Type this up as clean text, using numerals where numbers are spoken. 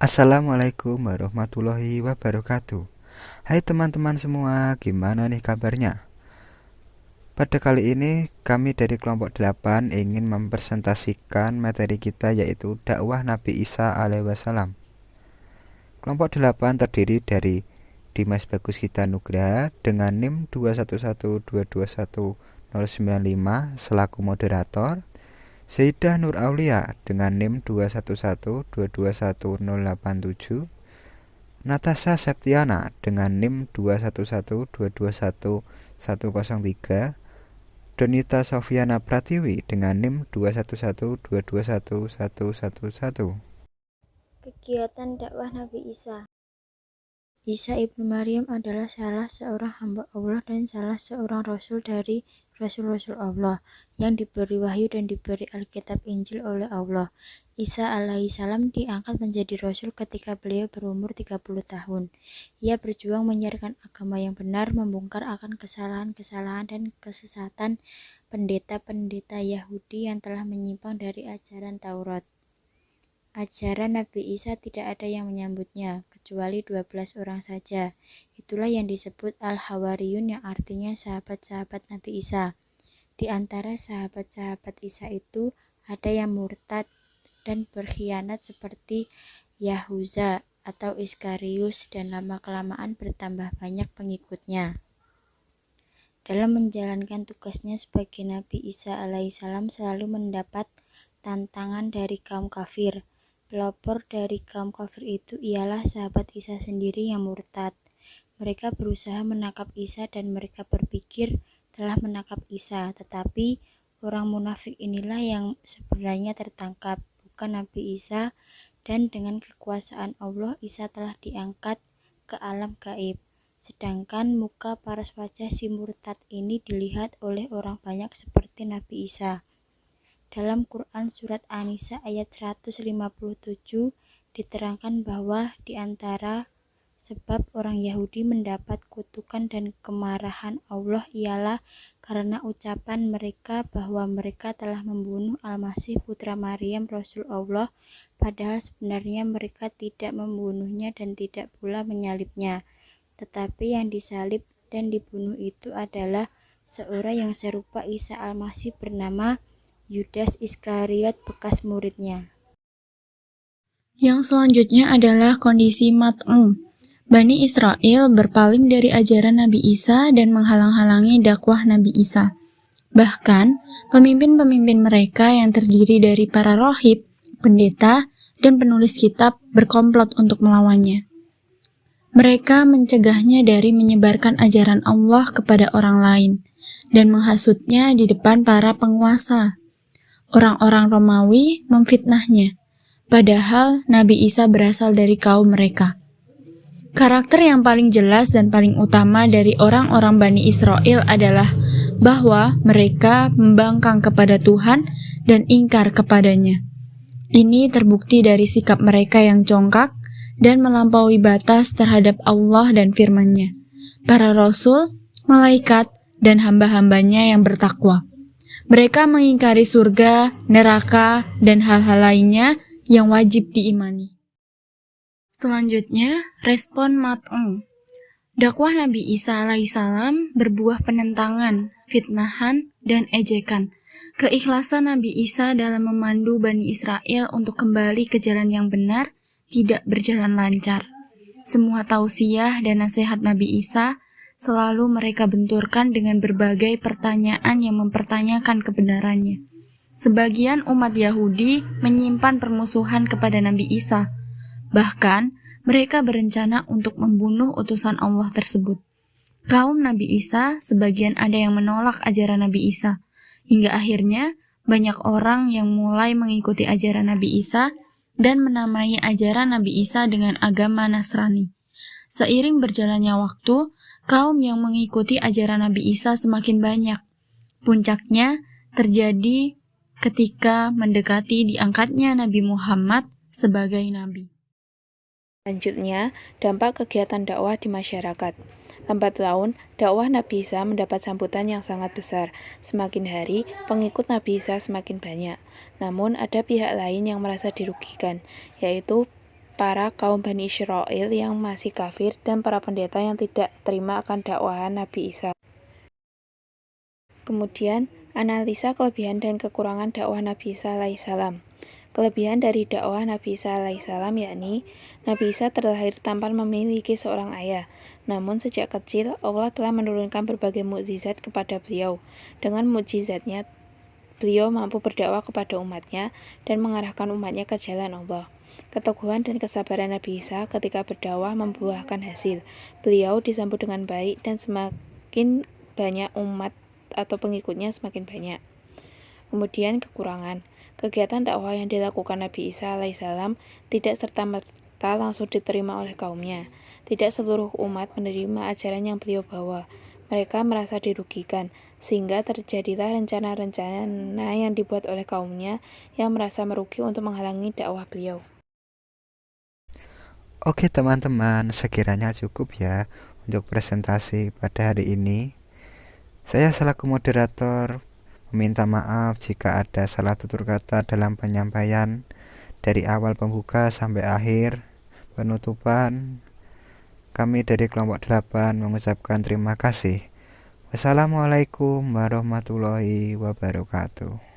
Assalamualaikum warahmatullahi wabarakatuh. Hai teman-teman semua, gimana nih kabarnya? Pada kali ini kami dari kelompok 8 ingin mempresentasikan materi kita, yaitu dakwah Nabi Isa alaihi wasallam. Kelompok 8 terdiri dari Dimas Bagus Gita Nugraha dengan NIM 211221095 selaku moderator, Saidah Nur Aulia dengan NIM 211221087, Natasha Septiana dengan NIM 211221103, Donita Sofiana Pratiwi dengan NIM 211221111. Kegiatan dakwah Nabi Isa. Isa ibnu Maryam adalah salah seorang hamba Allah dan salah seorang rasul dari rasul-rasul Allah yang diberi wahyu dan diberi Alkitab Injil oleh Allah. Isa alaihissalam diangkat menjadi rasul ketika beliau berumur 30 tahun. Ia berjuang menyiarkan agama yang benar, membongkar akan kesalahan-kesalahan dan kesesatan pendeta-pendeta Yahudi yang telah menyimpang dari ajaran Taurat. Ajaran Nabi Isa tidak ada yang menyambutnya, kecuali 12 orang saja. Itulah yang disebut Al-Hawariyun, yang artinya sahabat-sahabat Nabi Isa. Di antara sahabat-sahabat Isa itu ada yang murtad dan berkhianat seperti Yahuza atau Iskarius, dan lama-kelamaan bertambah banyak pengikutnya. Dalam menjalankan tugasnya sebagai Nabi Isa alaihissalam selalu mendapat tantangan dari kaum kafir. Pelopor dari kaum kafir itu ialah sahabat Isa sendiri yang murtad. Mereka berusaha menangkap Isa dan mereka berpikir telah menangkap Isa, tetapi orang munafik inilah yang sebenarnya tertangkap, bukan Nabi Isa, dan dengan kekuasaan Allah Isa telah diangkat ke alam gaib. Sedangkan muka paras wajah si murtad ini dilihat oleh orang banyak seperti Nabi Isa. Dalam Quran Surat An-Nisa ayat 157 diterangkan bahwa di antara sebab orang Yahudi mendapat kutukan dan kemarahan Allah ialah karena ucapan mereka bahwa mereka telah membunuh Al-Masih putra Maryam Rasul Allah, padahal sebenarnya mereka tidak membunuhnya dan tidak pula menyalibnya. Tetapi yang disalib dan dibunuh itu adalah seorang yang serupa Isa Al-Masih bernama Yudas Iskariot, bekas muridnya. Yang selanjutnya adalah kondisi mat'um. Bani Israel berpaling dari ajaran Nabi Isa dan menghalang-halangi dakwah Nabi Isa. Bahkan, pemimpin-pemimpin mereka yang terdiri dari para rohib, pendeta, dan penulis kitab berkomplot untuk melawannya. Mereka mencegahnya dari menyebarkan ajaran Allah kepada orang lain dan menghasutnya di depan para penguasa. Orang-orang Romawi memfitnahnya, padahal Nabi Isa berasal dari kaum mereka. Karakter yang paling jelas dan paling utama dari orang-orang Bani Israel adalah bahwa mereka membangkang kepada Tuhan dan ingkar kepadanya. Ini terbukti dari sikap mereka yang congkak dan melampaui batas terhadap Allah dan firman-Nya, para rasul, malaikat, dan hamba-hambanya yang bertakwa. Mereka mengingkari surga, neraka, dan hal-hal lainnya yang wajib diimani. Selanjutnya, respon mat'um. Dakwah Nabi Isa alaihissalam berbuah penentangan, fitnahan, dan ejekan. Keikhlasan Nabi Isa dalam memandu Bani Israel untuk kembali ke jalan yang benar tidak berjalan lancar. Semua tausiah dan nasihat Nabi Isa selalu mereka benturkan dengan berbagai pertanyaan yang mempertanyakan kebenarannya. Sebagian umat Yahudi menyimpan permusuhan kepada Nabi Isa. Bahkan, mereka berencana untuk membunuh utusan Allah tersebut. Kaum Nabi Isa, sebagian ada yang menolak ajaran Nabi Isa. Hingga akhirnya, banyak orang yang mulai mengikuti ajaran Nabi Isa dan menamai ajaran Nabi Isa dengan agama Nasrani. Seiring berjalannya waktu, kaum yang mengikuti ajaran Nabi Isa semakin banyak. Puncaknya terjadi ketika mendekati diangkatnya Nabi Muhammad sebagai nabi. Selanjutnya, dampak kegiatan dakwah di masyarakat. Lambat laun, dakwah Nabi Isa mendapat sambutan yang sangat besar. Semakin hari, pengikut Nabi Isa semakin banyak. Namun, ada pihak lain yang merasa dirugikan, yaitu para kaum Bani Israel yang masih kafir dan para pendeta yang tidak terima akan dakwahan Nabi Isa. Kemudian, analisa kelebihan dan kekurangan dakwah Nabi Isa alaihissalam. Kelebihan dari dakwah Nabi Isa alaihissalam yakni Nabi Isa terlahir tanpa memiliki seorang ayah. Namun sejak kecil Allah telah menurunkan berbagai mukjizat kepada beliau. Dengan mukjizatnya beliau mampu berdakwah kepada umatnya dan mengarahkan umatnya ke jalan Allah. Keteguhan dan kesabaran Nabi Isa ketika berdakwah membuahkan hasil. Beliau disambut dengan baik dan semakin banyak umat atau pengikutnya semakin banyak. Kemudian kekurangan. Kegiatan dakwah yang dilakukan Nabi Isa alaihissalam tidak serta-merta langsung diterima oleh kaumnya. Tidak seluruh umat menerima ajaran yang beliau bawa. Mereka merasa dirugikan, sehingga terjadilah rencana-rencana yang dibuat oleh kaumnya yang merasa merugi untuk menghalangi dakwah beliau. Oke teman-teman, sekiranya cukup ya untuk presentasi pada hari ini. Saya selaku moderator meminta maaf jika ada salah tutur kata dalam penyampaian dari awal pembuka sampai akhir penutupan. Kami dari kelompok 8 mengucapkan terima kasih. Wassalamualaikum warahmatullahi wabarakatuh.